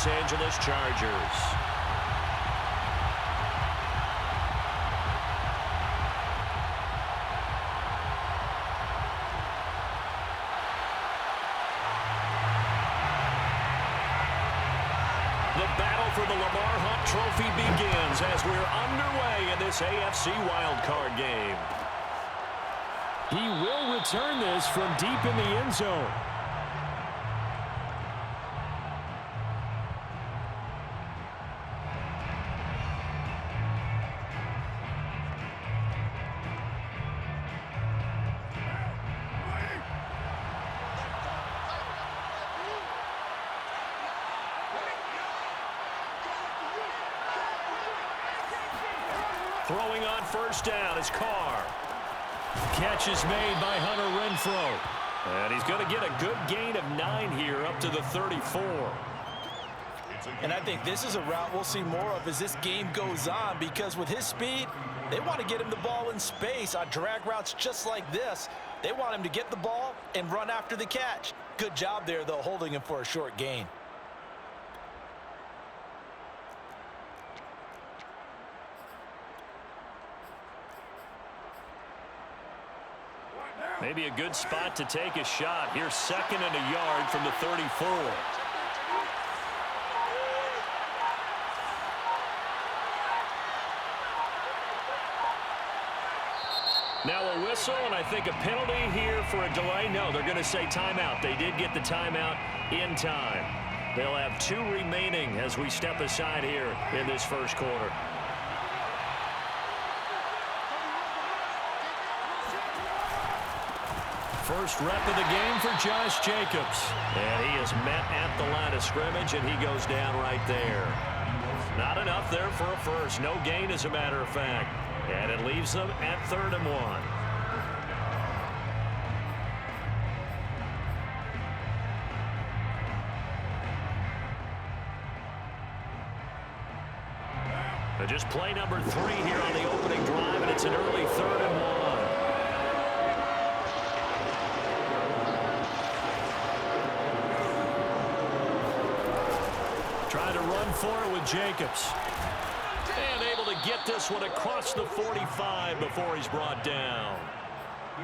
Los Angeles Chargers. The battle for the Lamar Hunt Trophy begins as we're underway in this AFC Wildcard game. He will return this from deep in the end zone. Throwing on first down is Carr. Catch is made by Hunter Renfrow. And he's going to get a good gain of 9 here up to the 34. And I think this is a route we'll see more of as this game goes on, because with his speed, they want to get him the ball in space on drag routes just like this. They want him to get the ball and run after the catch. Good job there, though, holding him for a short gain. Maybe a good spot to take a shot. Here's 2nd and a yard from the 34. Now a whistle, and I think a penalty here for a delay. No, they're going to say timeout. They did get the timeout in time. They'll have 2 remaining as we step aside here in this first quarter. First rep of the game for Josh Jacobs. And he is met at the line of scrimmage, and he goes down right there. Not enough there for a first. No gain, as a matter of fact. And it leaves them at 3rd and 1. Just play number 3 here on the opening drive, and it's an early 3rd and 1. Trying to run for it with Jacobs. And able to get this one across the 45 before he's brought down.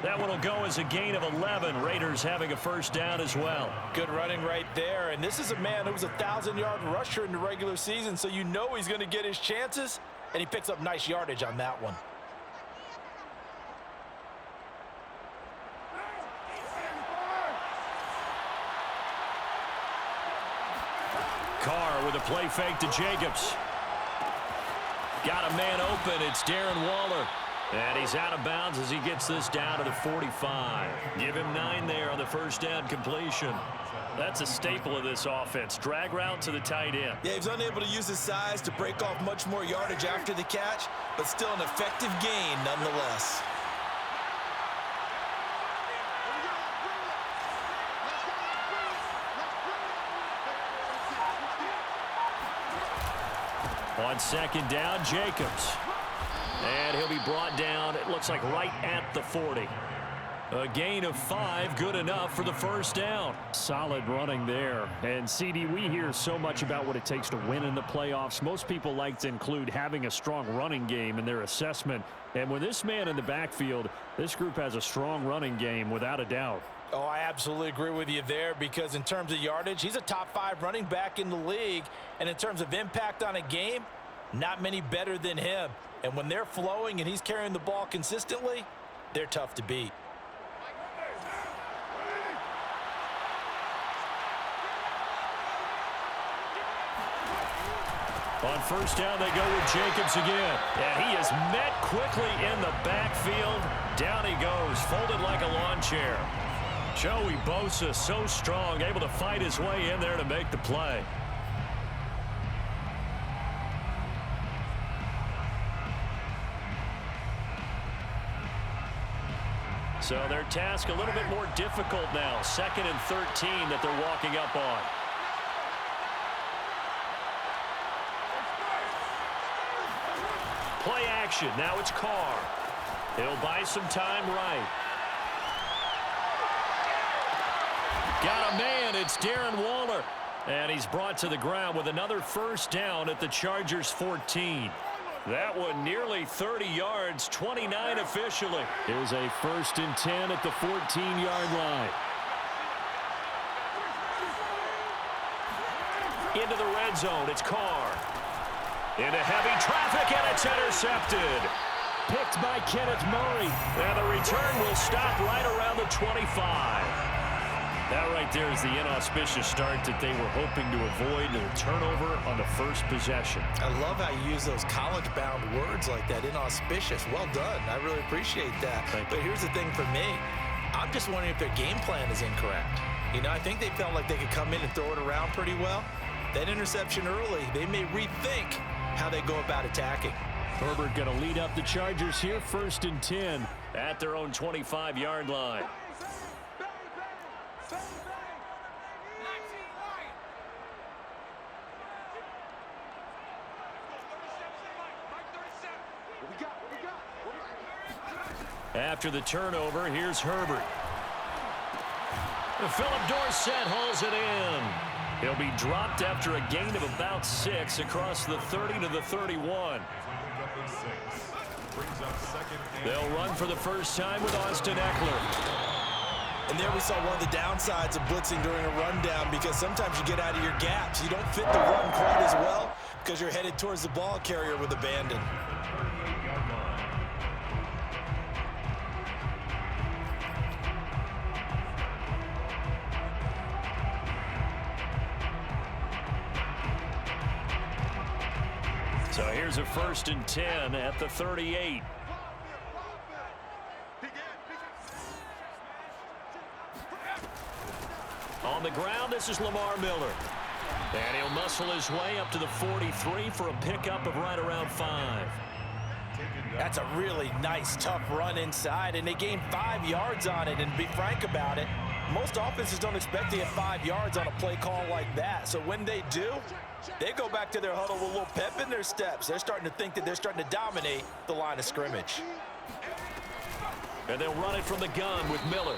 That one will go as a gain of 11. Raiders having a first down as well. Good running right there. And this is a man who was a 1,000-yard rusher in the regular season, so you know he's going to get his chances. And he picks up nice yardage on that one. Carr with a play fake to Jacobs. Got a man open. It's Darren Waller. And he's out of bounds as he gets this down to the 45. Give him 9 there on the first down completion. That's a staple of this offense. Drag route to the tight end. Yeah, he's unable to use his size to break off much more yardage after the catch, but still an effective gain nonetheless. On 2nd down, Jacobs. And he'll be brought down, it looks like right at the 40. A gain of 5, good enough for the first down. Solid running there. And, CD, we hear so much about what it takes to win in the playoffs. Most people like to include having a strong running game in their assessment. And with this man in the backfield, this group has a strong running game without a doubt. Oh, I absolutely agree with you there, because in terms of yardage, he's a top 5 running back in the league. And in terms of impact on a game, not many better than him. And when they're flowing and he's carrying the ball consistently, they're tough to beat. On first down, they go with Jacobs again. And he is met quickly in the backfield. Down he goes, folded like a lawn chair. Joey Bosa, so strong, able to fight his way in there to make the play. So their task a little bit more difficult now. 2nd and 13 that they're walking up on. Play action. Now it's Carr. He'll buy some time right. Got a man. It's Darren Waller. And he's brought to the ground with another first down at the Chargers' 14. That one nearly 30 yards, 29 officially. Here's a 1st and 10 at the 14-yard line. Into the red zone, it's Carr. Into heavy traffic, and it's intercepted. Picked by Kenneth Murray. And the return will stop right around the 25. That right there is the inauspicious start that they were hoping to avoid. A turnover on the first possession. I love how you use those college-bound words like that, inauspicious. Well done. I really appreciate that. But here's the thing for me. I'm just wondering if their game plan is incorrect. You know, I think they felt like they could come in and throw it around pretty well. That interception early, they may rethink how they go about attacking. Herbert going to lead up the Chargers here, 1st and 10. At their own 25-yard line. After the turnover, here's Herbert. Philip Dorsett hauls it in. He'll be dropped after a gain of about 6 across the 30 to the 31. They'll run for the first time with Austin Eckler. And there we saw one of the downsides of blitzing during a rundown, because sometimes you get out of your gaps. You don't fit the run quite as well because you're headed towards the ball carrier with abandon. So here's a 1st and 10 at the 38. On the ground, this is Lamar Miller. And he'll muscle his way up to the 43 for a pickup of right around 5. That's a really nice, tough run inside, and they gained 5 yards on it. And to be frank about it, most offenses don't expect to get 5 yards on a play call like that. So when they do, they go back to their huddle with a little pep in their steps. They're starting to think that they're starting to dominate the line of scrimmage. And they'll run it from the gun with Miller.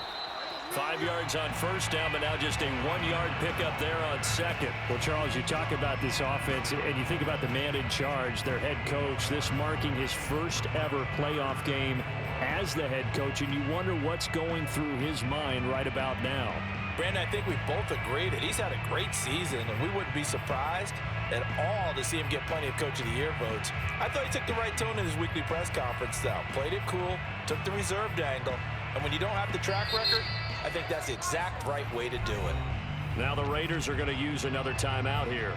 5 yards on first down, but now just a 1-yard pickup there on second. Well, Charles, you talk about this offense, and you think about the man in charge, their head coach, this marking his first ever playoff game as the head coach, and you wonder what's going through his mind right about now. Brandon, I think we both agree that he's had a great season, and we wouldn't be surprised at all to see him get plenty of Coach of the Year votes. I thought he took the right tone in his weekly press conference, though. Played it cool, took the reserved angle, and when you don't have the track record, I think that's the exact right way to do it. Now the Raiders are going to use another timeout here.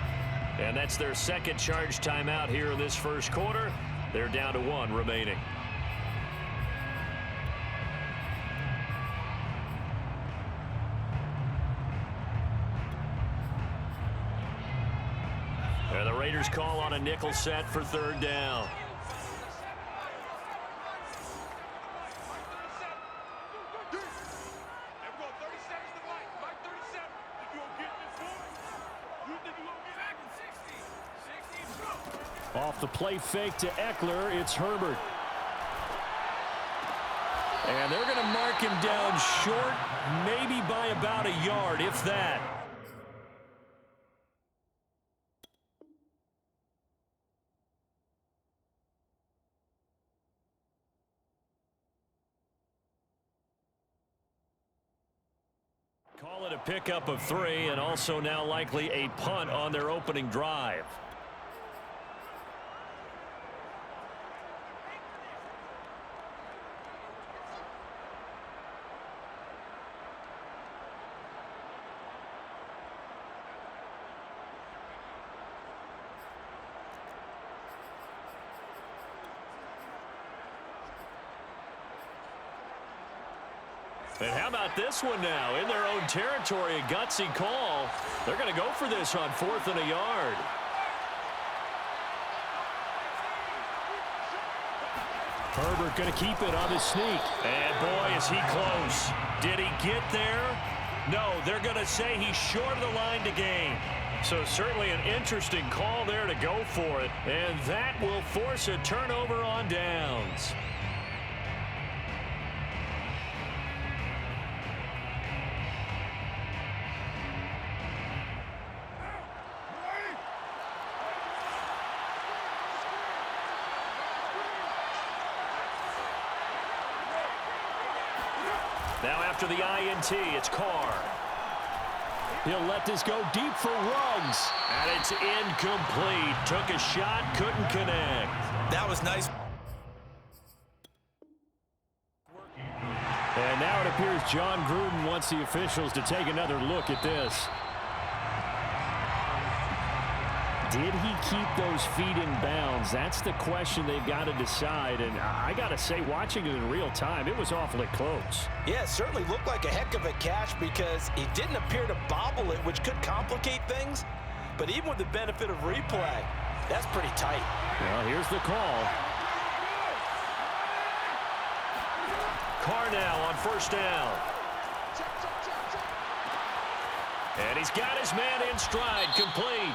And that's their second charge timeout here in this first quarter. They're down to 1 remaining. And the Raiders call on a nickel set for 3rd down. Off the play fake to Eckler, it's Herbert. And they're going to mark him down short, maybe by about a yard, if that. Call it a pickup of 3, and also now likely a punt on their opening drive. And how about this one now? In their own territory, a gutsy call. They're going to go for this on 4th and a yard. Herbert going to keep it on the sneak. And boy, is he close. Did he get there? No, they're going to say he's short of the line to gain. So certainly an interesting call there to go for it. And that will force a turnover on downs. Now after the INT, it's Carr. He'll let this go deep for Ruggs. And it's incomplete. Took a shot, couldn't connect. That was nice. And now it appears John Gruden wants the officials to take another look at this. Did he keep those feet in bounds? That's the question they've got to decide. And I got to say, watching it in real time, it was awfully close. Yeah, it certainly looked like a heck of a catch because he didn't appear to bobble it, which could complicate things. But even with the benefit of replay, that's pretty tight. Well, here's the call. Carr now on first down. And he's got his man in stride, complete.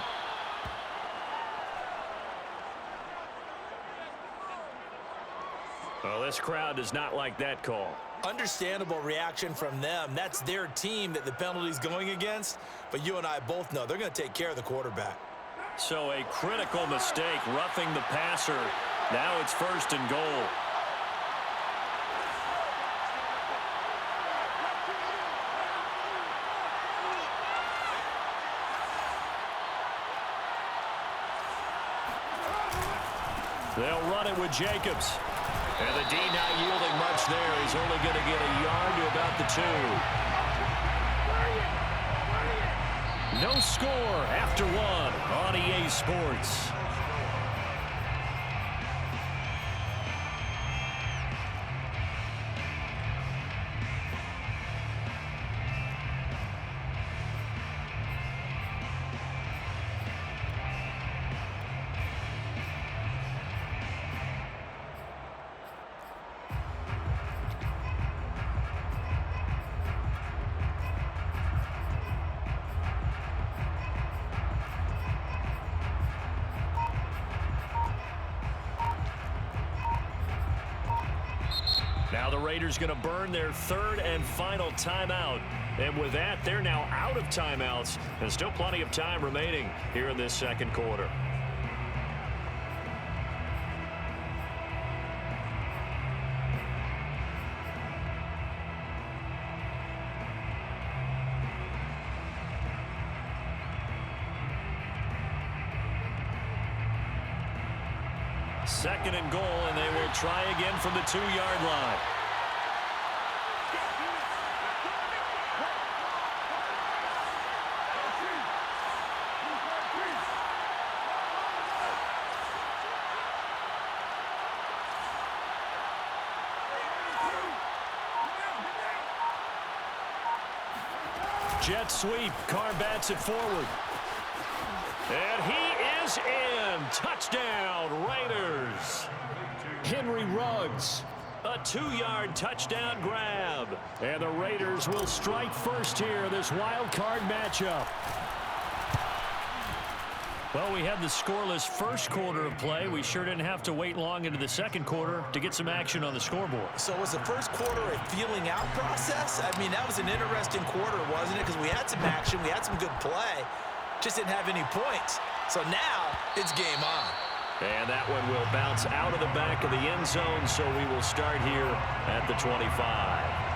Well, this crowd does not like that call. Understandable reaction from them. That's their team that the penalty's going against. But you and I both know they're going to take care of the quarterback. So a critical mistake, roughing the passer. Now it's first and goal. They'll run it with Jacobs. And the D not yielding much there. He's only going to get a yard to about the 2. No score after 1 on EA Sports. Now the Raiders going to burn their third and final timeout. And with that, they're now out of timeouts. And still plenty of time remaining here in this second quarter. Second and goal, and they will try again from the 2-yard line. Jet sweep. Carr bats it forward. And he is in. Touchdown, Raiders. Henry Ruggs. A 2-yard touchdown grab. And the Raiders will strike first here, this wild card matchup. Well, we had the scoreless first quarter of play. We sure didn't have to wait long into the second quarter to get some action on the scoreboard. So was the first quarter a feeling out process? I mean, that was an interesting quarter, wasn't it? Because we had some action, we had some good play, just didn't have any points. So now it's game on. And that one will bounce out of the back of the end zone, so we will start here at the 25.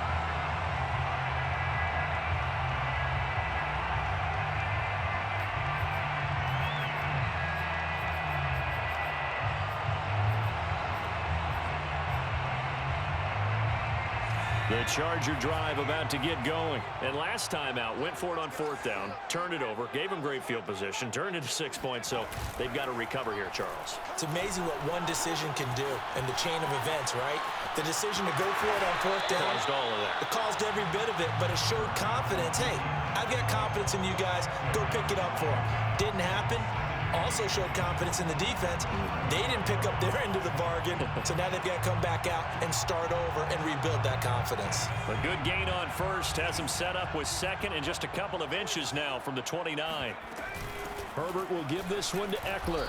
The Charger drive about to get going. And last time out, went for it on fourth down, turned it over, gave them great field position, turned it to 6 points, so they've got to recover here, Charles. It's amazing what one decision can do in the chain of events, right? The decision to go for it on fourth down. Caused all of that. It caused every bit of it, but it showed confidence. Hey, I've got confidence in you guys. Go pick it up for them. Didn't happen. Also showed confidence in the defense. They didn't pick up their end of the bargain, so now they've got to come back out and start over and rebuild that confidence. A good gain on first has them set up with second and just a couple of inches now from the 29. Herbert will give this one to Eckler.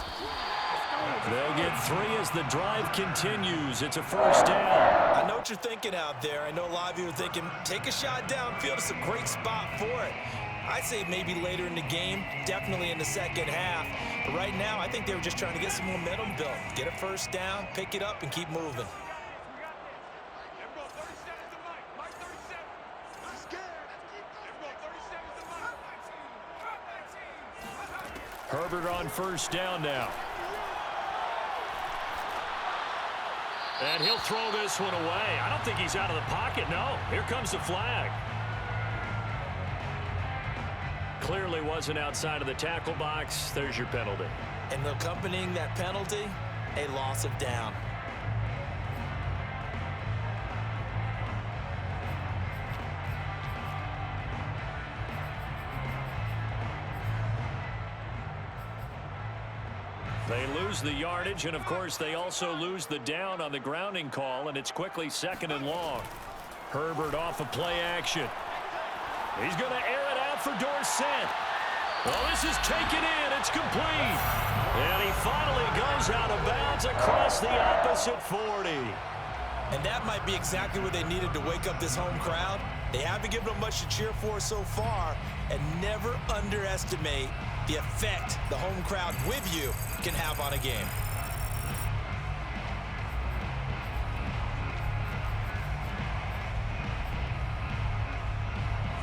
They'll get 3 as the drive continues. It's a first down. I know what you're thinking out there. I know a lot of you are thinking, take a shot downfield. It's a great spot for it. I'd say maybe later in the game, definitely in the second half. But right now, I think they were just trying to get some momentum built. Get a first down, pick it up, and keep moving. Herbert on first down now. And he'll throw this one away. I don't think he's out of the pocket. No, here comes the flag. Clearly wasn't outside of the tackle box. There's your penalty. And accompanying that penalty, a loss of down. They lose the yardage, and of course they also lose the down on the grounding call, and it's quickly second and long. Herbert off of play action. He's going to air it out for Dorsett. Well, this is taken in. It's complete. And he finally goes out of bounds across the opposite 40. And that might be exactly what they needed to wake up this home crowd. They haven't given them much to cheer for so far, and never underestimate the effect the home crowd with you can have on a game.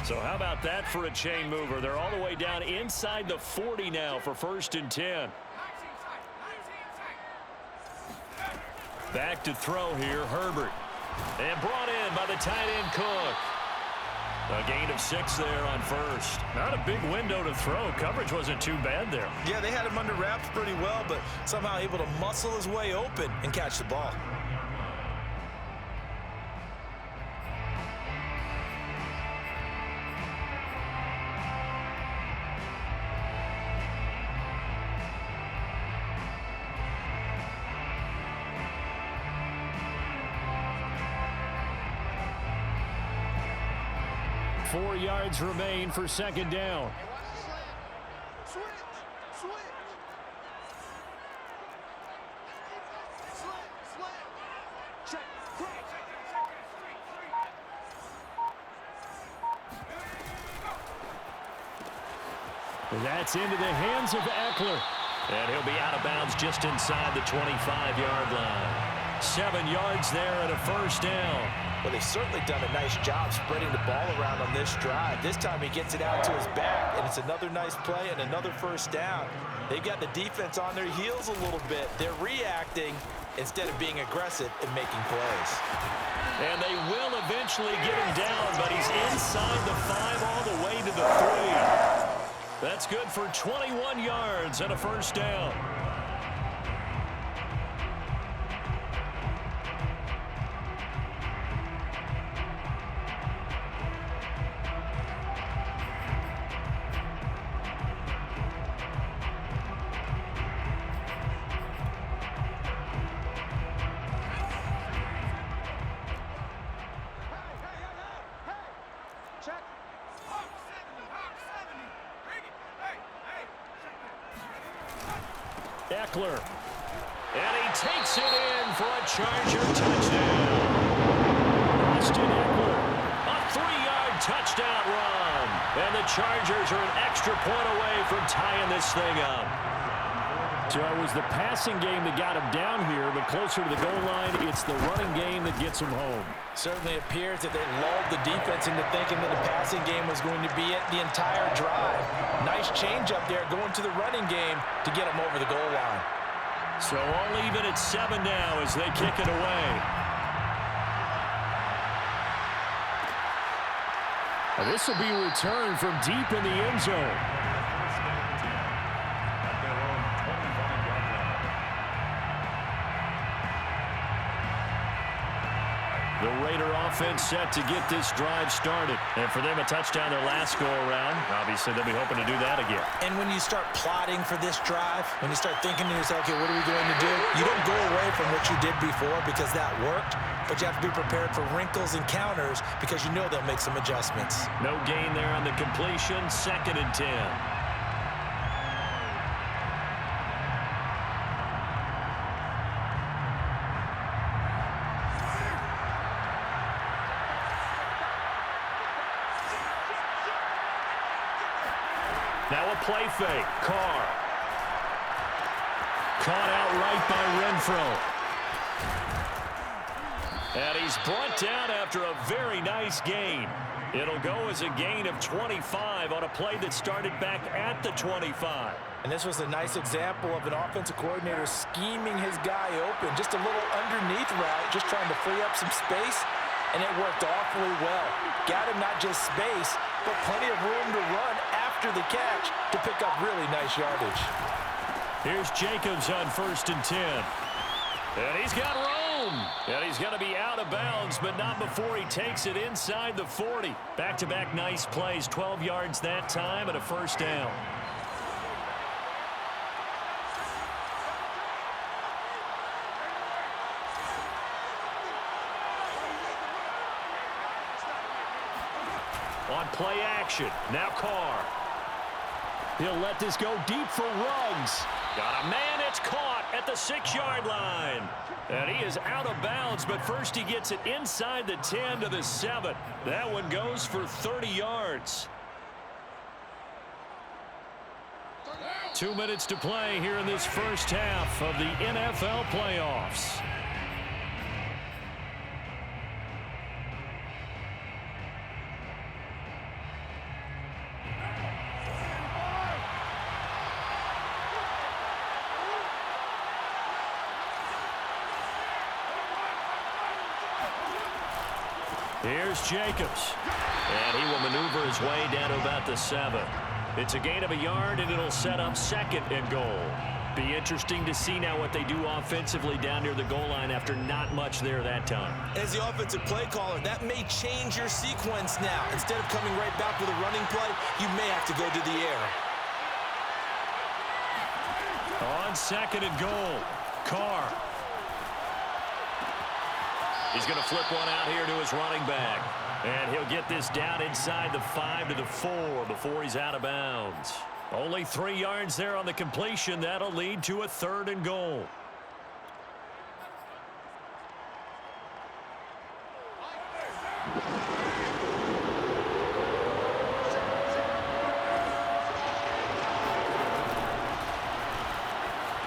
So how about that for a chain mover? They're all the way down inside the 40 now for 1st and 10. Back to throw here, Herbert. And brought in by the tight end Cook. A gain of 6 there on first. Not a big window to throw. Coverage wasn't too bad there. Yeah, they had him under wraps pretty well, but somehow able to muscle his way open and catch the ball. Four yards remain for second down. That's into the hands of Eckler. And he'll be out of bounds just inside the 25-yard line. 7 yards there and a first down. Well, they've certainly done a nice job spreading the ball around on this drive. This time he gets it out to his back, and it's another nice play and another first down. They've got the defense on their heels a little bit. They're reacting instead of being aggressive and making plays. And they will eventually get him down, but he's inside the 5 all the way to the 3. That's good for 21 yards and a first down. Eckler. And he takes it in for a Charger touchdown. Austin Eckler. A 3-yard touchdown run. And the Chargers are an extra point away from tying this thing up. So it was the passing game that got him down here, but closer to the goal line, it's the running game that gets him home. Certainly appears that they lulled the defense into thinking that the passing game was going to be it the entire drive. Nice change up there going to the running game to get him over the goal line. So all even at 7 now as they kick it away. This will be returned from deep in the end zone. The Raider offense set to get this drive started. And for them, a touchdown their last go-around. Obviously, they'll be hoping to do that again. And when you start plotting for this drive, when you start thinking to yourself, okay, what are we going to do? You don't go away from what you did before because that worked, but you have to be prepared for wrinkles and counters because you know they'll make some adjustments. No gain there on the completion. 2nd and 10. Now a play fake. Carr. Caught out right by Renfro. And he's brought down after a very nice gain. It'll go as a gain of 25 on a play that started back at the 25. And this was a nice example of an offensive coordinator scheming his guy open. Just a little underneath route, just trying to free up some space, and it worked awfully well. Got him not just space, but plenty of room to run after the catch to pick up really nice yardage. Here's Jacobs on 1st and 10. And he's got room. And he's going to be out of bounds, but not before he takes it inside the 40. Back-to-back nice plays, 12 yards that time and a first down. On play action, now Carr. He'll let this go deep for Ruggs. Got a man, it's caught at the 6-yard line. And he is out of bounds, but first he gets it inside the 10 to the 7. That one goes for 30 yards. 2 minutes to play here in this first half of the NFL playoffs. Here's Jacobs. And he will maneuver his way down to about the 7. It's a gain of a yard, and it'll set up 2nd and goal. Be interesting to see now what they do offensively down near the goal line after not much there that time. As the offensive play caller, that may change your sequence now. Instead of coming right back with a running play, you may have to go to the air. On 2nd and goal, Carr. He's going to flip one out here to his running back. And he'll get this down inside the 5 to the 4 before he's out of bounds. Only 3 yards there on the completion. That'll lead to a 3rd and goal.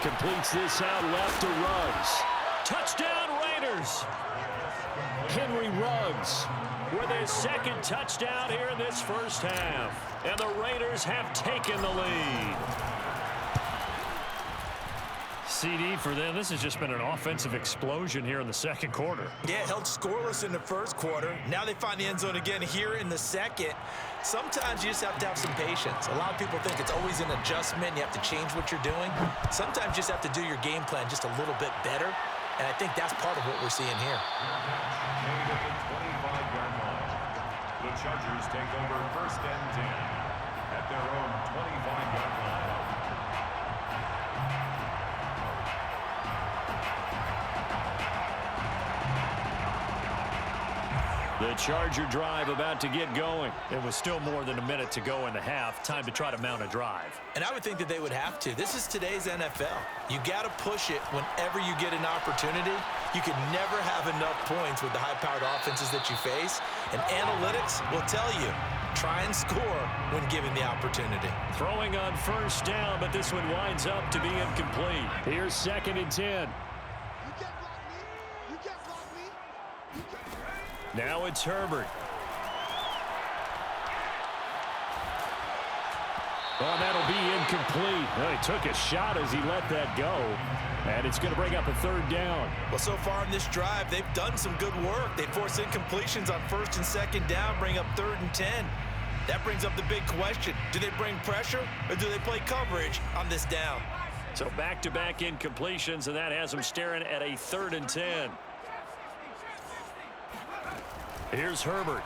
Completes this out left to Ruggs. Touchdown Raiders! Henry Ruggs with his 2nd touchdown here in this first half. And the Raiders have taken the lead. CD for them. This has just been an offensive explosion here in the 2nd quarter. Yeah, held scoreless in the 1st quarter. Now they find the end zone again here in the 2nd. Sometimes you just have to have some patience. A lot of people think it's always an adjustment. You have to change what you're doing. Sometimes you just have to do your game plan just a little bit better. And I think that's part of what we're seeing here. The Chargers take over 1st and 10 at their own 25-yard line. The Charger drive about to get going. It was still more than a minute to go in the half. Time to try to mount a drive. And I would think that they would have to. This is today's NFL. You got to push it whenever you get an opportunity. You can never have enough points with the high-powered offenses that you face. And analytics will tell you, try and score when given the opportunity. Throwing on 1st down, but this one winds up to be incomplete. Here's 2nd and 10. Now it's Herbert. Well, that'll be incomplete. Well, he took a shot as he let that go. And it's going to bring up a 3rd down. Well, so far in this drive, they've done some good work. They force incompletions on 1st and 2nd down, bring up 3rd and 10. That brings up the big question. Do they bring pressure or do they play coverage on this down? So back-to-back incompletions, and that has them staring at a 3rd and 10. Here's Herbert.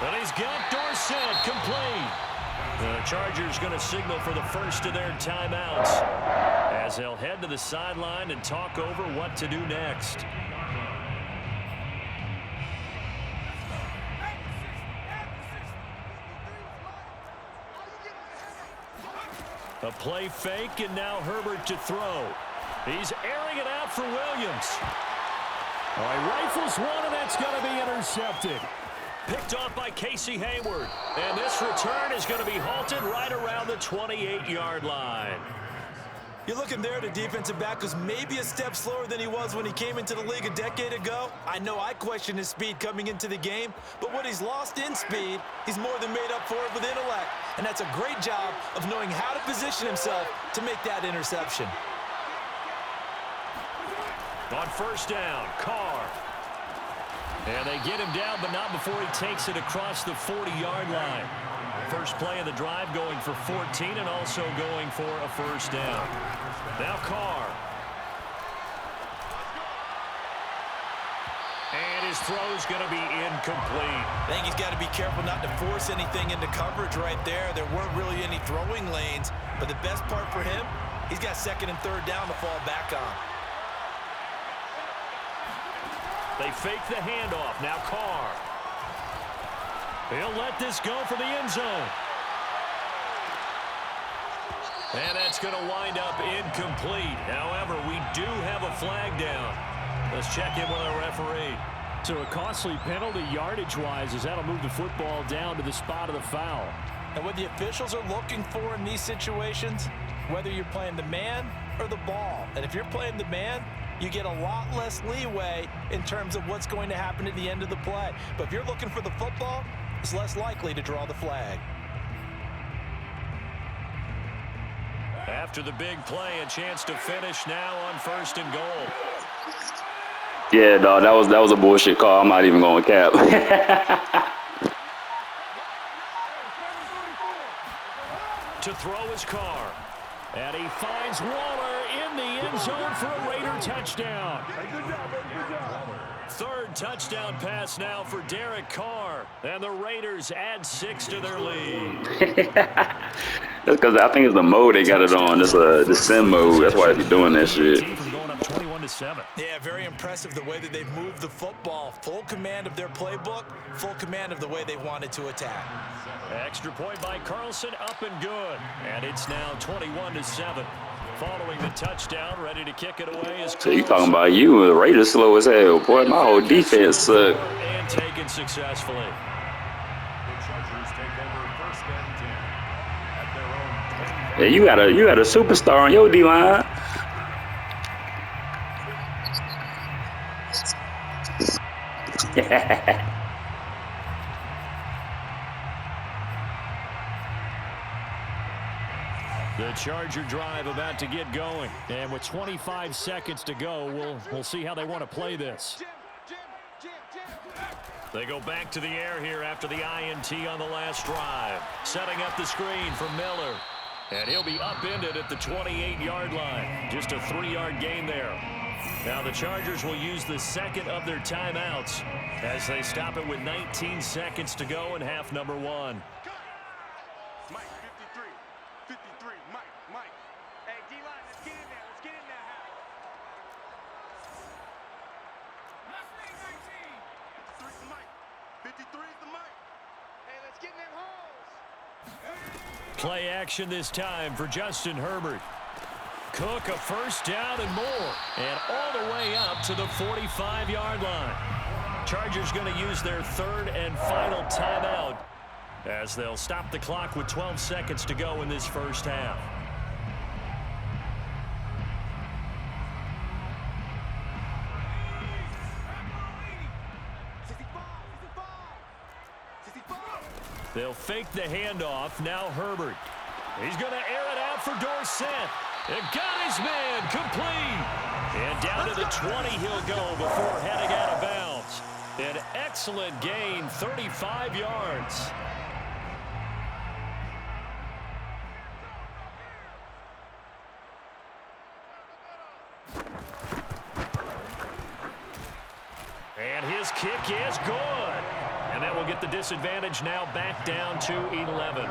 And he's got Dorsett complete. The Chargers going to signal for the first of their timeouts as they'll head to the sideline and talk over what to do next. A play fake, and now Herbert to throw. He's airing it out for Williams. All right, rifles one, and that's going to be intercepted. Picked off by Casey Hayward. And this return is going to be halted right around the 28-yard line. You're looking there, the defensive back was maybe a step slower than he was when he came into the league a decade ago. I know I questioned his speed coming into the game, but what he's lost in speed, he's more than made up for it with intellect. And that's a great job of knowing how to position himself to make that interception. On first down, Carr. And they get him down, but not before he takes it across the 40-yard line. First play of the drive going for 14 and also going for a first down. Now Carr. And his throw's going to be incomplete. I think he's got to be careful not to force anything into coverage right there. There weren't really any throwing lanes, but the best part for him, he's got second and third down to fall back on. They fake the handoff. Now Carr. He'll let this go for the end zone. And that's going to wind up incomplete. However, we do have a flag down. Let's check in with our referee. So a costly penalty yardage-wise as that'll move the football down to the spot of the foul. And what the officials are looking for in these situations, whether you're playing the man or the ball. And if you're playing the man, you get a lot less leeway in terms of what's going to happen at the end of the play. But if you're looking for the football, it's less likely to draw the flag. After the big play, a chance to finish now on first and goal. Yeah, dog, that was a bullshit call. I'm not even going to cap. To throw his Carr. And he finds Waller in the end zone for a Raider touchdown. Third touchdown pass now for Derek Carr. And the Raiders add 6 to their lead. That's because I think it's the mode they got it on. It's the sim mode. That's why they're doing that shit. Going up 21-7. Yeah, very impressive the way that they've moved the football. Full command of their playbook, full command of the way they wanted to attack. Extra point by Carlson, up and good. And it's now 21-7. Following the touchdown, ready to kick it away is Carlson. So you talking about you and the Raiders slow as hell, boy. My whole defense sucked. And taken successfully. The Chargers take over first and 10 at their own 20. Yeah, you got a superstar on your D-line. The Charger drive about to get going. And with 25 seconds to go, we'll see how they want to play this. They go back to the air here after the INT on the last drive. Setting up the screen for Miller. And he'll be upended at the 28-yard line. Just a 3-yard gain there. Now the Chargers will use the second of their timeouts as they stop it with 19 seconds to go in half number 1. Mike, 53, Mike. Hey, D-line, let's get in there. Let's get in there, Hal. That's 19. 53's the Mike. 53's the Mike. Hey, let's get in them holes. Play action this time for Justin Herbert. Cook a first down and more. And all the way up to the 45-yard line. Chargers going to use their third and final timeout as they'll stop the clock with 12 seconds to go in this first half. They'll fake the handoff. Now Herbert. He's going to air it out for Dorsett. And got his man complete. And down to the 20 he'll go before heading out of bounds. An excellent gain, 35 yards. And his kick is good. And that will get the disadvantage now back down to 11.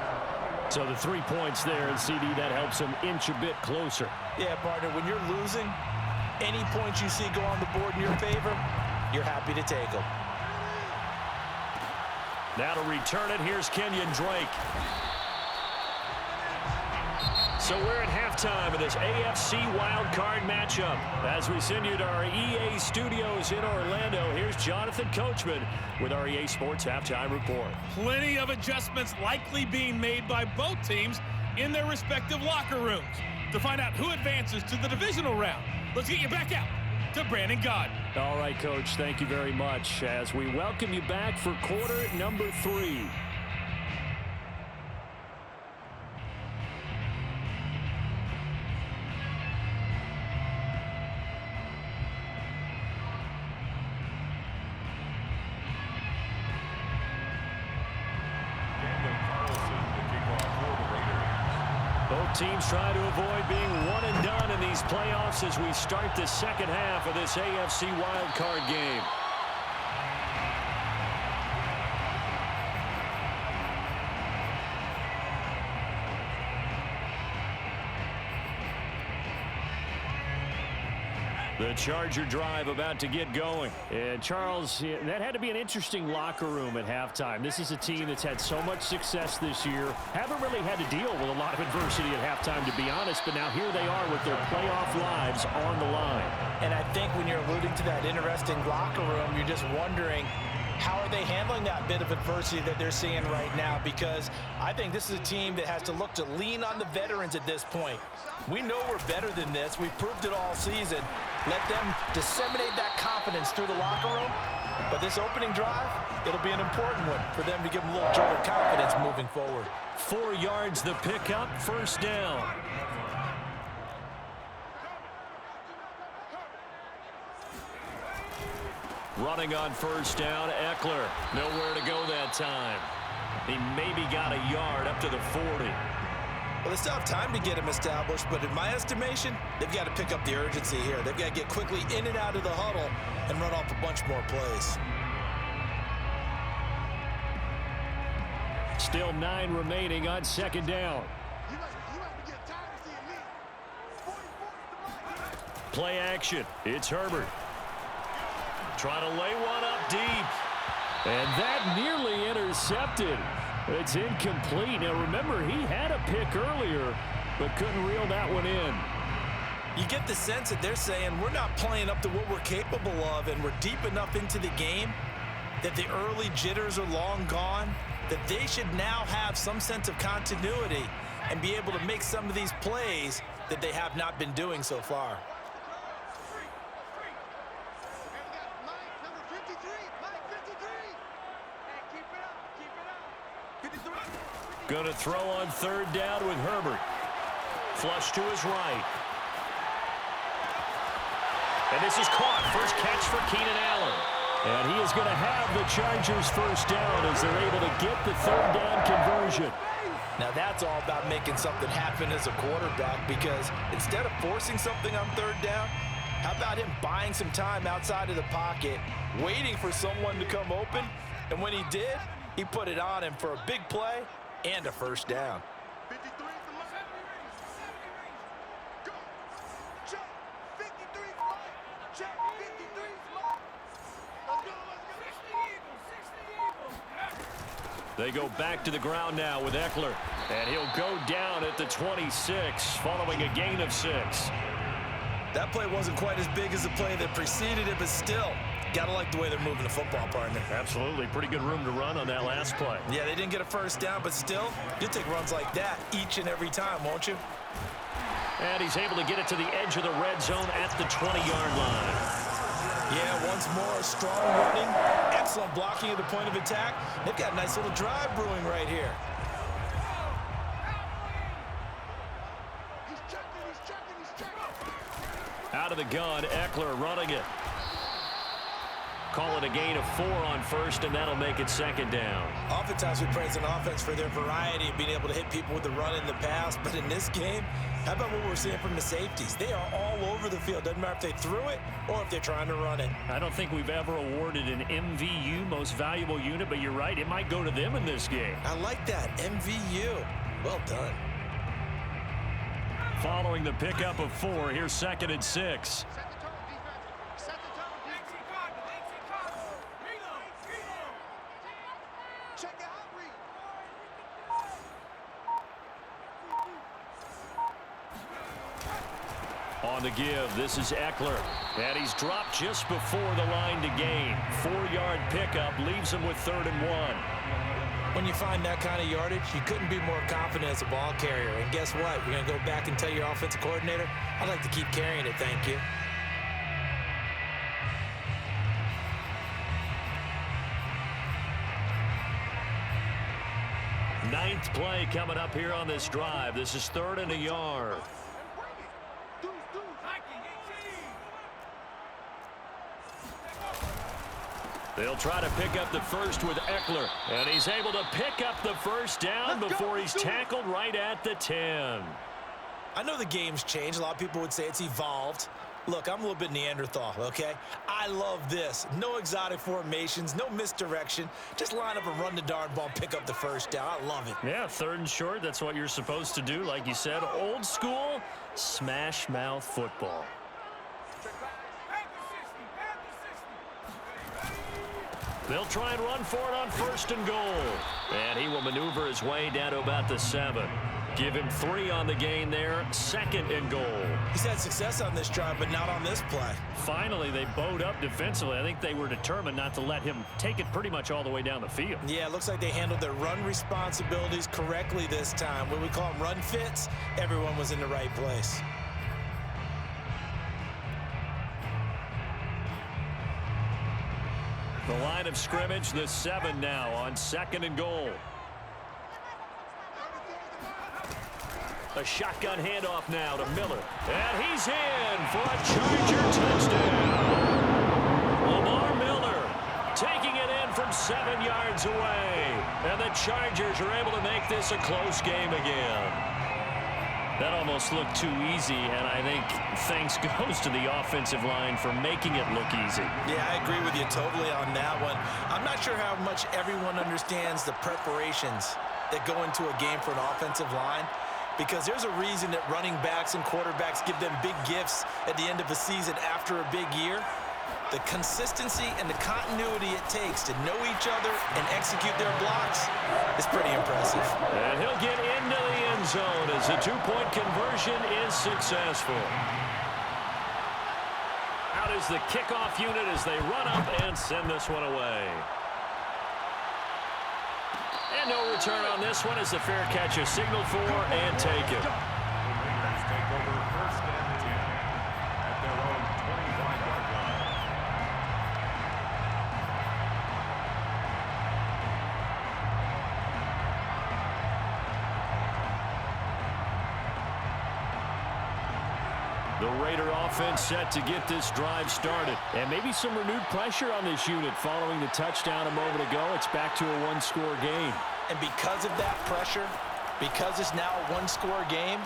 So the 3 points there, and CD, that helps him inch a bit closer. Yeah, partner, when you're losing, any points you see go on the board in your favor, you're happy to take them. Now to return it, here's Kenyon Drake. So we're at halftime of this AFC Wildcard matchup. As we send you to our EA studios in Orlando, here's Jonathan Coachman with our EA Sports Halftime Report. Plenty of adjustments likely being made by both teams in their respective locker rooms. to find out who advances to the divisional round. Let's get you back out to Brandon Gaudin. All right, Coach, thank you very much as we welcome you back for quarter number 3. Both teams try to avoid being one and done in these playoffs as we start the second half of this AFC wildcard game. The Charger drive about to get going. And Charles, that had to be an interesting locker room at halftime. This is a team that's had so much success this year. Haven't really had to deal with a lot of adversity at halftime, to be honest. But now here they are with their playoff lives on the line. And I think when you're alluding to that interesting locker room, you're just wondering, how are they handling that bit of adversity that they're seeing right now? Because I think this is a team that has to look to lean on the veterans at this point. We know we're better than this. We've proved it all season. Let them disseminate that confidence through the locker room. But this opening drive, it'll be an important one for them to give them a little jolt of confidence moving forward. 4 yards the pickup, first down. Running on first down, Eckler. Nowhere to go that time. He maybe got a yard up to the 40. Well, they still have time to get him established, but in my estimation, they've got to pick up the urgency here. They've got to get quickly in and out of the huddle and run off a bunch more plays. Still 9 remaining on second down. Play action. It's Herbert. Trying to lay one up deep. And that nearly intercepted. It's incomplete. Now, remember, he had a pick earlier, but couldn't reel that one in. You get the sense that they're saying we're not playing up to what we're capable of, and we're deep enough into the game that the early jitters are long gone, that they should now have some sense of continuity and be able to make some of these plays that they have not been doing so far. Going to throw on third down with Herbert. Flush to his right. And this is caught. First catch for Keenan Allen. And he is going to have the Chargers first down as they're able to get the third down conversion. Now that's all about making something happen as a quarterback, because instead of forcing something on third down, how about him buying some time outside of the pocket, waiting for someone to come open, and when he did, he put it on him for a big play and a first down. They go back to the ground now with Eckler. And he'll go down at the 26 following a gain of 6. That play wasn't quite as big as the play that preceded it, but still, gotta like the way they're moving the football, partner. Absolutely. Pretty good room to run on that last play. Yeah, they didn't get a first down, but still, you'll take runs like that each and every time, won't you? And he's able to get it to the edge of the red zone at the 20-yard line. Yeah, once more, strong running, excellent blocking at the point of attack. They've got a nice little drive brewing right here. Out of the gun, Eckler running it. Call it a gain of 4 on first, and that'll make it second down. Oftentimes we praise an offense for their variety of being able to hit people with the run in the pass, but in this game, how about what we're seeing from the safeties? They are all over the field. Doesn't matter if they threw it or if they're trying to run it. I don't think we've ever awarded an MVU, most valuable unit, but you're right, it might go to them in this game. I like that, MVU. Well done. Following the pickup of 4, here's second and 6. On the give, this is Eckler. And he's dropped just before the line to gain. 4-yard pickup leaves him with 3rd and 1. When you find that kind of yardage, you couldn't be more confident as a ball carrier. And guess what? You're going to go back and tell your offensive coordinator, I'd like to keep carrying it, thank you. Ninth play coming up here on this drive. This is 3rd and a yard. They'll try to pick up the first with Eckler. And he's able to pick up the first down before he's tackled right at the 10. I know the game's changed. A lot of people would say it's evolved. Look, I'm a little bit Neanderthal, okay? I love this. No exotic formations, no misdirection. Just line up and run the darn ball, pick up the first down. I love it. Yeah, 3rd and short. That's what you're supposed to do. Like you said, old school smash mouth football. They'll try and run for it on 1st and goal. And he will maneuver his way down to about the 7. Give him 3 on the gain there. 2nd and goal. He's had success on this drive, but not on this play. Finally, they bowed up defensively. I think they were determined not to let him take it pretty much all the way down the field. Yeah, it looks like they handled their run responsibilities correctly this time. When we call them run fits, everyone was in the right place. The line of scrimmage, the 7 now on 2nd and goal. A shotgun handoff now to Miller. And he's in for a Charger touchdown. Lamar Miller taking it in from 7 yards away. And the Chargers are able to make this a close game again. That almost looked too easy, and I think thanks goes to the offensive line for making it look easy. Yeah, I agree with you totally on that one. I'm not sure how much everyone understands the preparations that go into a game for an offensive line, because there's a reason that running backs and quarterbacks give them big gifts at the end of the season after a big year. The consistency and the continuity it takes to know each other and execute their blocks is pretty impressive. And he'll get into the end zone as the 2-point conversion is successful. Out is the kickoff unit as they run up and send this one away. And no return on this one as the fair catch is signaled for and taken. The Raiders take over 1st and 10 at their own 25-yard line. The Raider offense set to get this drive started. And maybe some renewed pressure on this unit following the touchdown a moment ago. It's back to a 1-score game. And because of that pressure, because it's now a 1-score game,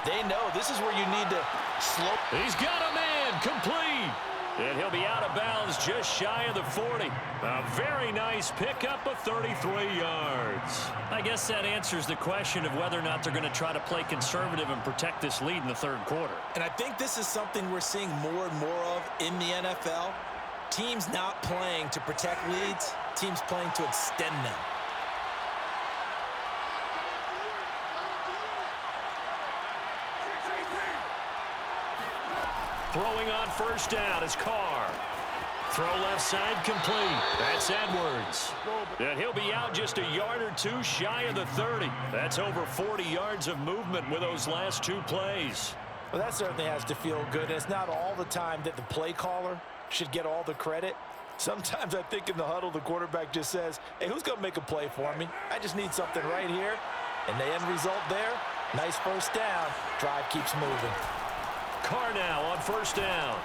they know this is where you need to slow. He's got a man complete. And he'll be out of bounds just shy of the 40. A very nice pickup of 33 yards. I guess that answers the question of whether or not they're going to try to play conservative and protect this lead in the 3rd quarter. And I think this is something we're seeing more and more of in the NFL. Teams not playing to protect leads, teams playing to extend them. Throwing on 1st down is Carr. Throw left side complete. That's Edwards. And he'll be out just a yard or 2 shy of the 30. That's over 40 yards of movement with those last 2 plays. Well, that certainly has to feel good. And it's not all the time that the play caller should get all the credit. Sometimes I think in the huddle, the quarterback just says, hey, who's going to make a play for me? I just need something right here. And the end result there, nice 1st down. Drive keeps moving. Carr now on 1st down.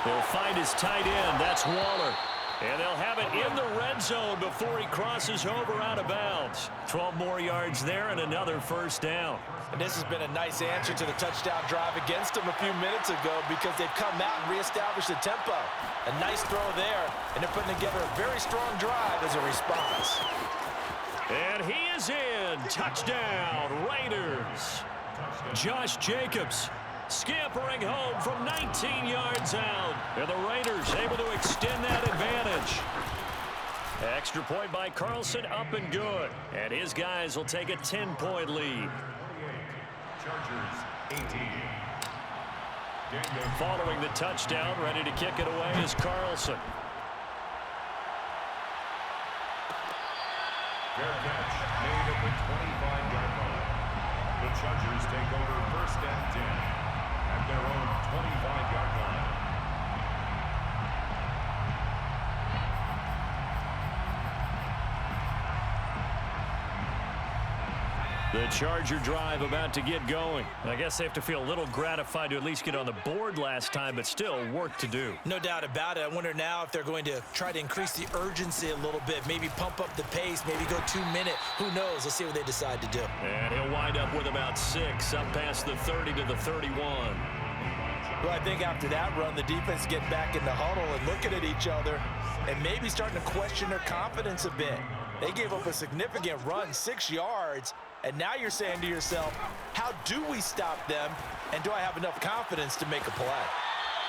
He'll find his tight end. That's Waller. And they'll have it in the red zone before he crosses over out of bounds. 12 more yards there and another 1st down. And this has been a nice answer to the touchdown drive against them a few minutes ago because they've come out and reestablished the tempo. A nice throw there, and they're putting together a very strong drive as a response. And he is in. Touchdown, Raiders. Josh Jacobs scampering home from 19 yards out. And the Raiders able to extend that advantage. Extra point by Carlson, up and good. And his guys will take a 10-point lead. Chargers 18. Following the touchdown, ready to kick it away is Carlson. Very Chargers take over first and 10 at their own 25-yard line. The Charger drive about to get going. I guess they have to feel a little gratified to at least get on the board last time, but still work to do. No doubt about it. I wonder now if they're going to try to increase the urgency a little bit, maybe pump up the pace, maybe go 2-minute. Who knows? Let's see what they decide to do. And he'll wind up with about 6, up past the 30 to the 31. Well, I think after that run, the defense get back in the huddle and looking at each other and maybe starting to question their confidence a bit. They gave up a significant run, 6 yards, and now you're saying to yourself, how do we stop them, and do I have enough confidence to make a play?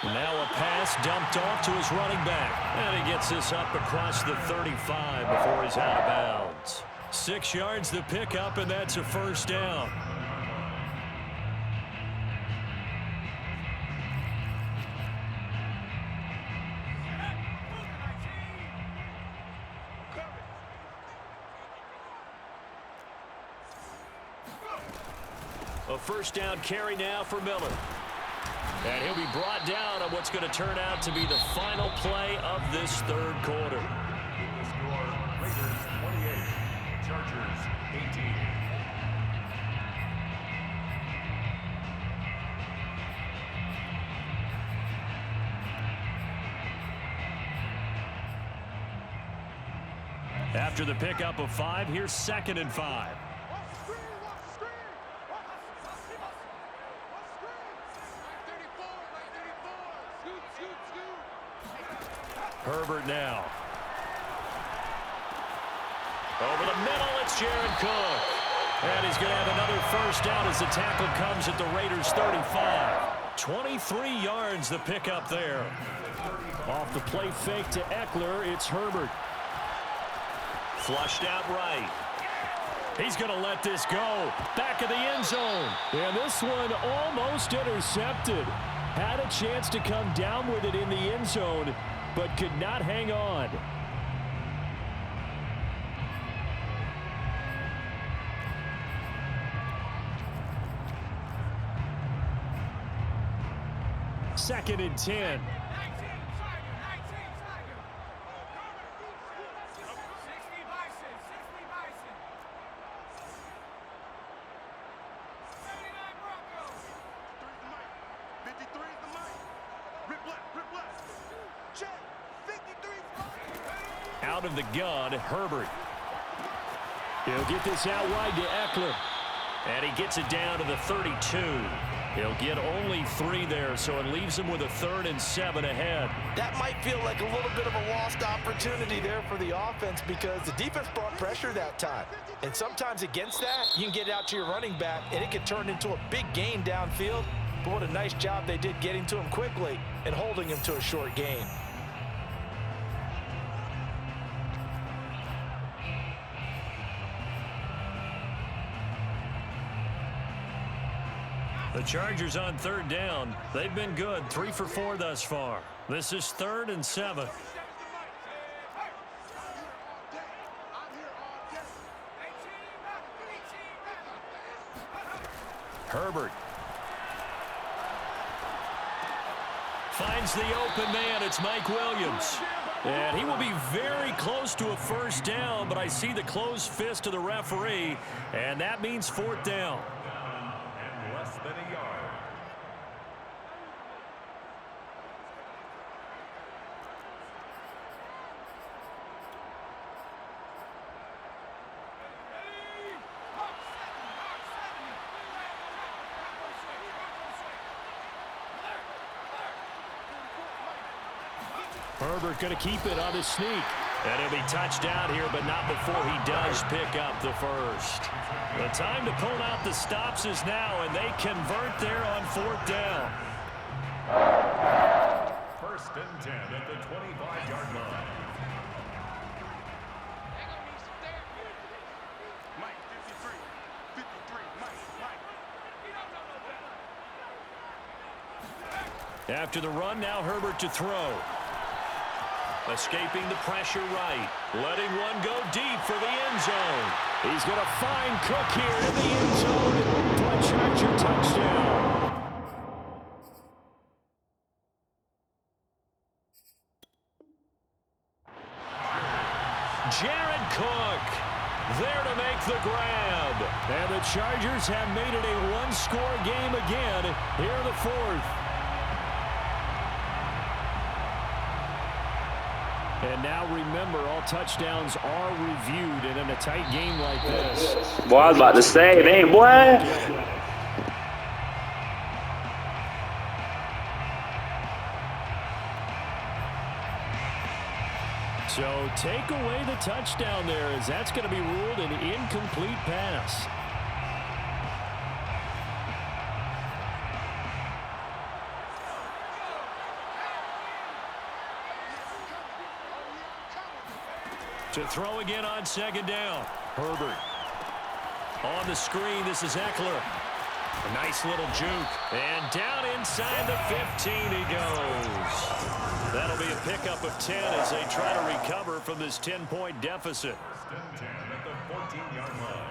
Now a pass dumped off to his running back, and he gets this up across the 35 before he's out of bounds. 6 yards the pickup, and that's a first down. A first down carry now for Miller. And he'll be brought down on what's going to turn out to be the final play of this third quarter. The score, Raiders 28, Chargers 18. After the pickup of 5, here's 2nd and 5. Herbert now. Over the middle, it's Jared Cook. And he's going to have another first down as the tackle comes at the Raiders' 35. 23 yards the pickup there. Off the play fake to Eckler, it's Herbert. Flushed out right. He's going to let this go. Back of the end zone. And this one almost intercepted. Had a chance to come down with it in the end zone, but could not hang on. Second and 10. Out of the gun, Herbert. He'll get this out wide to Eckler. And he gets it down to the 32. He'll get only 3 there, so it leaves him with a 3rd and 7 ahead. That might feel like a little bit of a lost opportunity there for the offense because the defense brought pressure that time. And sometimes against that, you can get out to your running back, and it can turn into a big gain downfield. But what a nice job they did getting to him quickly and holding him to a short gain. The Chargers on 3rd down. They've been good, 3 for 4 thus far. This is 3rd and 7. Herbert finds the open man. It's Mike Williams. And he will be very close to a first down, but I see the closed fist of the referee, and that means 4th down. Less than a yard. Herbert going to keep it on his sneak. And he'll be touched down here, but not before he does pick up the first. The time to pull out the stops is now, and they convert there on 4th down. 1st and 10 at the 25-yard line. Mike, 53. 53. Mike. After the run, now Herbert to throw. Escaping the pressure right. Letting one go deep for the end zone. He's going to find Cook here in the end zone for a Charger touchdown. Jared Cook there to make the grab. And the Chargers have made it a one-score game again here in the fourth. And now remember, all touchdowns are reviewed, and in a tight game like this. Boy, I was about to say, dang, boy. So take away the touchdown there, as that's going to be ruled an incomplete pass. To throw again on second down. Herbert. On the screen, this is Eckler. A nice little juke. And down inside the 15 he goes. That'll be a pickup of 10 as they try to recover from this 10-point deficit. 10 at the 14-yard line.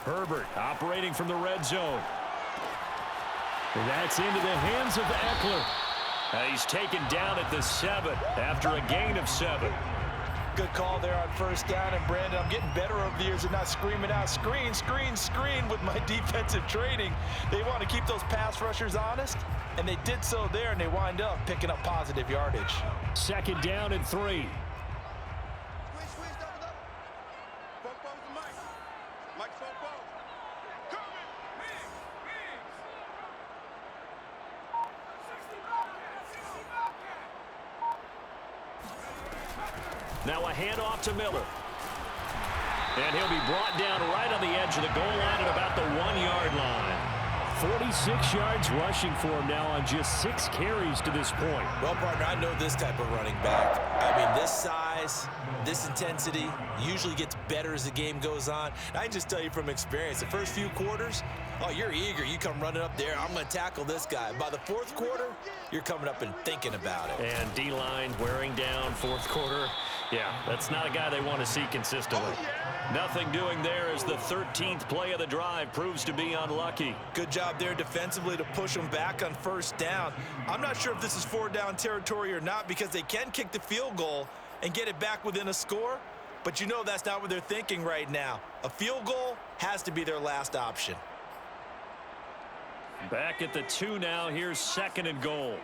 Herbert operating from the red zone. And that's into the hands of Eckler. He's taken down at the 7 after a gain of 7. Good call there on first down. And, Brandon, I'm getting better over the years and not screaming out, screen, screen, screen with my defensive training. They want to keep those pass rushers honest, and they did so there, and they wind up picking up positive yardage. Second down and 3. Now a handoff to Miller. And he'll be brought down right on the edge of the goal line at about the 1-yard line. 46 yards rushing for him now on just 6 carries to this point. Well, partner, I know this type of running back. I mean, this size, this intensity usually gets better as the game goes on. I can just tell you from experience, the first few quarters, oh, you're eager. You come running up there, I'm going to tackle this guy. By the fourth quarter, you're coming up and thinking about it. And D-line wearing down fourth quarter. Yeah, that's not a guy they want to see consistently. Nothing doing there as the 13th play of the drive proves to be unlucky. Good job there defensively to push them back on first down. I'm not sure if this is 4-down territory or not, because they can kick the field goal and get it back within a score. But you know that's not what they're thinking right now. A field goal has to be their last option. Back at the 2 now. Here's 2nd and goal.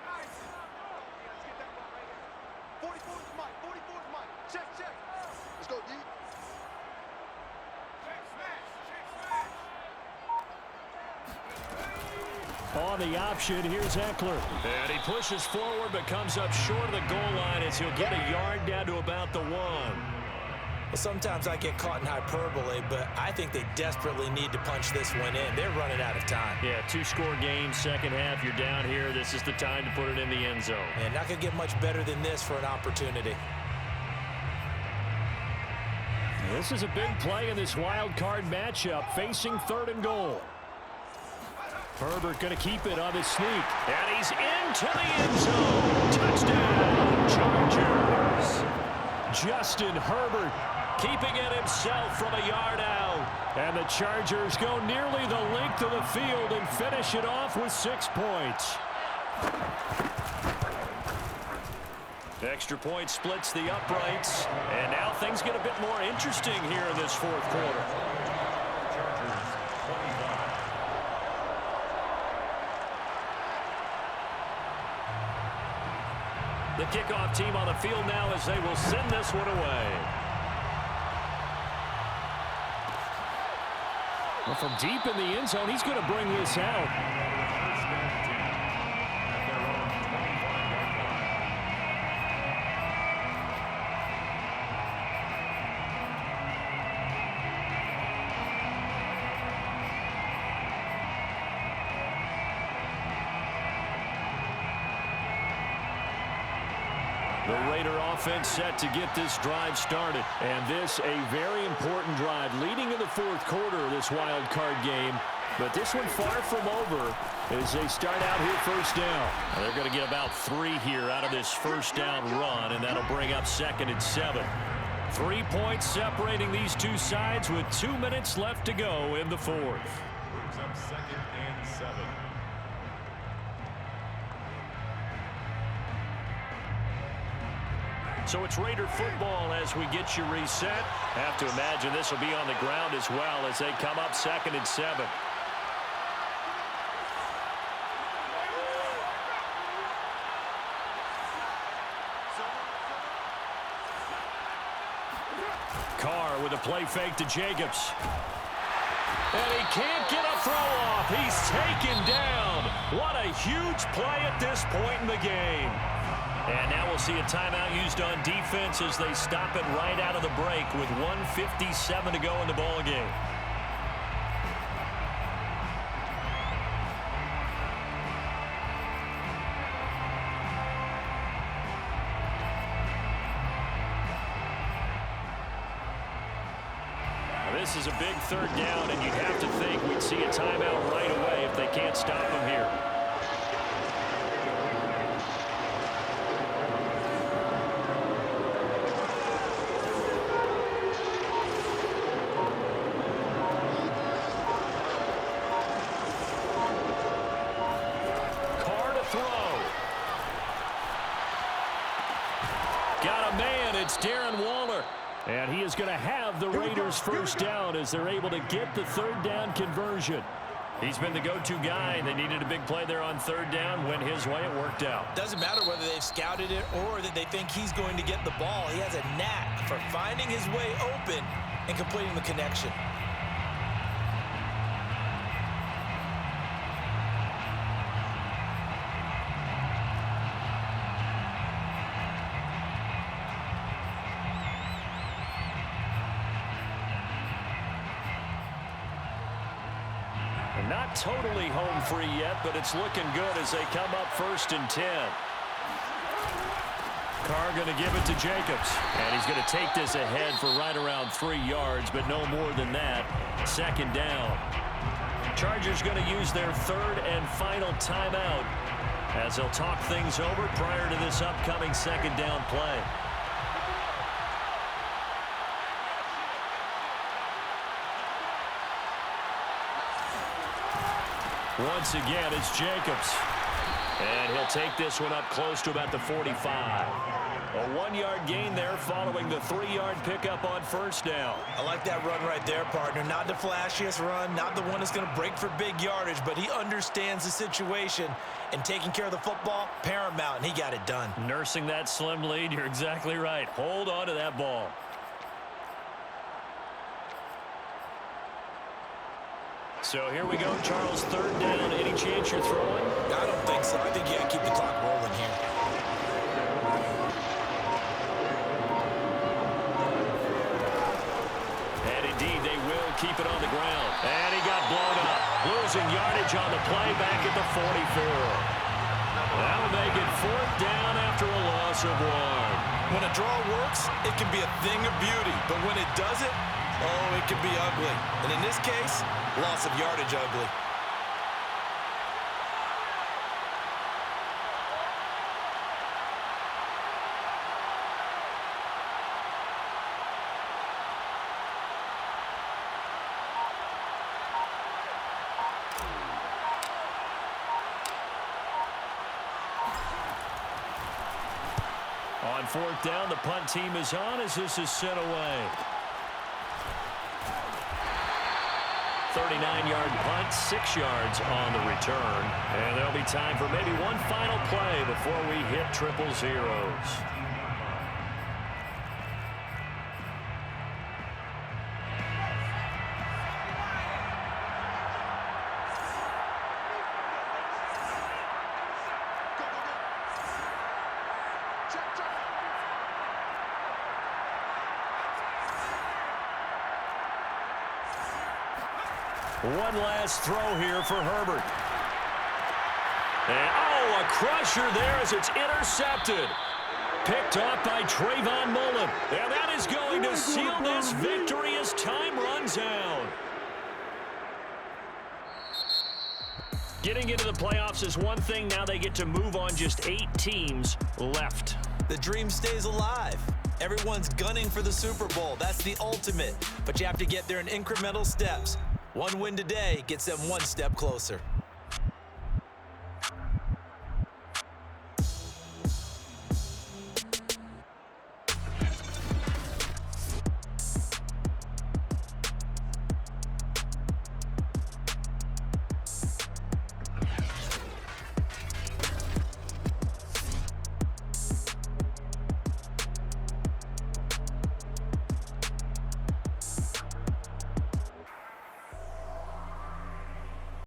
On the option, here's Eckler. And he pushes forward but comes up short of the goal line as he'll get a yard down to about the 1. Well, sometimes I get caught in hyperbole, but I think they desperately need to punch this one in. They're running out of time. Yeah, 2-score game, second half. You're down here. This is the time to put it in the end zone. And not going to get much better than this for an opportunity. This is a big play in this wild card matchup, facing 3rd and goal. Herbert going to keep it on his sneak. And he's into the end zone. Touchdown, Chargers. Justin Herbert keeping it himself from a yard out. And the Chargers go nearly the length of the field and finish it off with 6 points. Extra point splits the uprights. And now things get a bit more interesting here in this fourth quarter. The kickoff team on the field now as they will send this one away. Well, from deep in the end zone, he's going to bring this out. The Raider offense set to get this drive started. And this a very important drive leading in the fourth quarter of this wild card game. But this one far from over as they start out here first down. They're going to get about 3 here out of this first down run, and that'll bring up 2nd and 7. 3 points separating these two sides with 2 minutes left to go in the fourth. Brings up 2nd and 7. So it's Raider football as we get you reset. Have to imagine this will be on the ground as well as they come up 2nd and 7. Carr with a play fake to Jacobs. And he can't get a throw off. He's taken down. What a huge play at this point in the game. And now we'll see a timeout used on defense as they stop it right out of the break with 1:57 to go in the ball game. This is a big 3rd down, and you'd have to think we'd see a timeout right away if they can't stop him here. Carr to throw. Got a man. It's Darren Waller. And he is going to have the Raiders first down as they're able to get the 3rd down conversion. He's been the go-to guy. They needed a big play there on 3rd down. Went his way. It worked out. Doesn't matter whether they've scouted it or that they think he's going to get the ball. He has a knack for finding his way open and completing the connection. Not totally home free yet, but it's looking good as they come up 1st and 10. Carr going to give it to Jacobs. And he's going to take this ahead for right around 3 yards, but no more than that. 2nd down. Chargers going to use their 3rd and final timeout as they'll talk things over prior to this upcoming 2nd down play. Once again, it's Jacobs. And he'll take this one up close to about the 45. A 1-yard gain there following the 3-yard pickup on 1st down. I like that run right there, partner. Not the flashiest run, not the one that's going to break for big yardage, but he understands the situation, and taking care of the football, paramount, and he got it done. Nursing that slim lead, you're exactly right. Hold on to that ball. So here we go, Charles, 3rd down. Any chance you're throwing? I don't think so. I think you got to keep the clock rolling here. And indeed, they will keep it on the ground. And he got blown up. Losing yardage on the play back at the 44. That'll make it 4th down after a loss of 1. When a draw works, it can be a thing of beauty. But when it doesn't, oh, it can be ugly. And in this case, loss of yardage ugly. On 4th down, the punt team is on as this is sent away. 39-yard punt, 6 yards on the return. And there'll be time for maybe one final play before we hit 000. One last throw here for Herbert. And, oh, a crusher there as it's intercepted. Picked off by Trayvon Mullen. And that is going to seal this victory as time runs out. Getting into the playoffs is one thing. Now they get to move on. Just 8 teams left. The dream stays alive. Everyone's gunning for the Super Bowl. That's the ultimate. But you have to get there in incremental steps. One win today gets them one step closer.